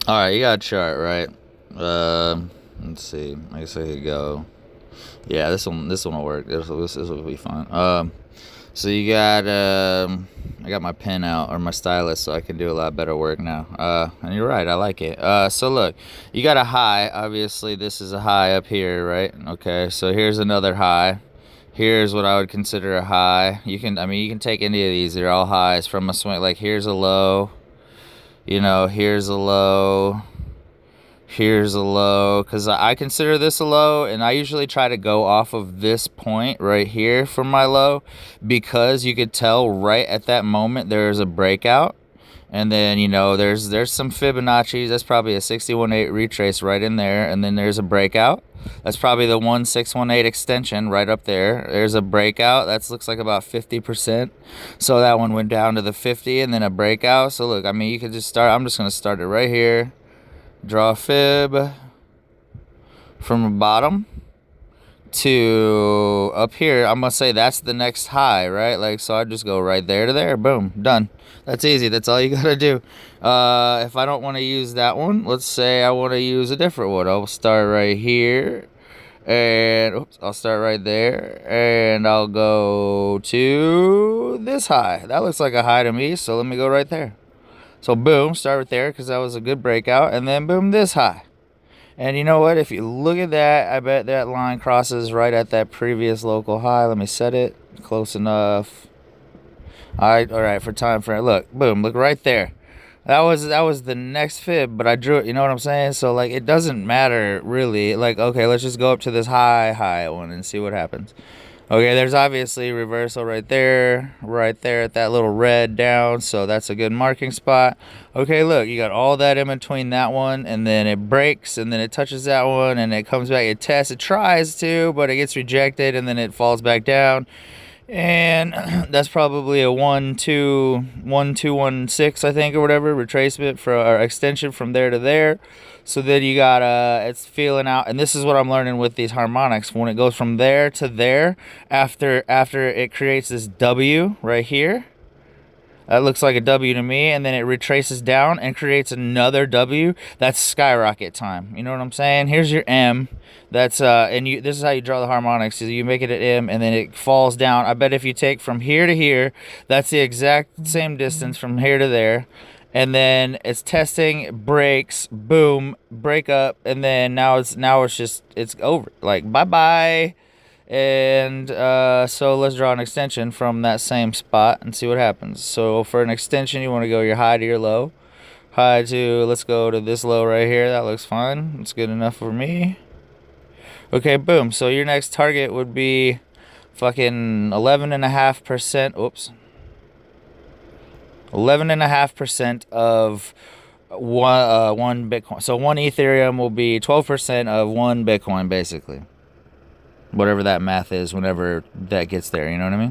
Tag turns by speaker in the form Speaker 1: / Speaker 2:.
Speaker 1: All right, you got a chart, right? Let's see. I guess I could go. Yeah, this one will work. This will be fine. So you got I got my pen out or my stylus, so I can do a lot better work now. And you're right, I like it. So look, you got a high. Obviously, this is a high up here, right? Okay, so here's another high. Here's what I would consider a high. I mean, you can take any of these. They're all highs from a swing. Like here's a low. Here's a low. Here's a low, because I consider this a low, and I usually try to go off of this point right here for my low, because you could tell right at that moment there's a breakout, and then there's some Fibonacci's. That's probably a 618 retrace right in there, and then there's a breakout. That's probably the 1618 extension right up there. There's a breakout. That looks like about 50%. So that one went down to the 50, and then a breakout. So look, I mean, you could just start. I'm just going to start it right here. Draw a fib from the bottom to up here. I'm gonna say that's the next high, right? Like, so I just go right there to there. Boom, done. That's easy. That's all you gotta do. If I don't want to use that one, let's say I want to use a different one. I'll start right here, and I'll start right there, and I'll go to this high. That looks like a high to me, so let me go right there. So boom, start right there, because that was a good breakout, and then boom, this high. And you know what? If you look at that, I bet that line crosses right at that previous local high. Let me set it close enough. All right, for time frame. Look, boom, look right there. That was the next fib, but I drew it. You know what I'm saying? So like, it doesn't matter really. Like, okay, let's just go up to this high one and see what happens. Okay, there's obviously reversal right there at that little red down, so that's a good marking spot. Okay, look, you got all that in between that one, and then it breaks, and then it touches that one, and it comes back, it tests, it tries to, but it gets rejected, and then it falls back down. And that's probably a 1-2-1-2-1-6, I think, or whatever, retracement for or extension from there to there. So then you got it's feeling out, and this is what I'm learning with these harmonics. When it goes from there to there, after it creates this W right here. That looks like a W to me, and then it retraces down and creates another W. That's skyrocket time. You know what I'm saying? Here's your M. That's this is how you draw the harmonics. Is you make it an M, and then it falls down. I bet if you take from here to here, that's the exact same distance from here to there. And then it's testing, breaks, boom, break up, and then now it's over. Like, bye bye. And so let's draw an extension from that same spot and see what happens. So for an extension, you want to go your high to your low. High to, let's go to this low right here. That looks fine. It's good enough for me. Okay, boom. So your next target would be fucking 11.5%. Oops. 11.5% of one Bitcoin. So one Ethereum will be 12% of one Bitcoin, basically. Whatever that math is, whenever that gets there, you know what I mean?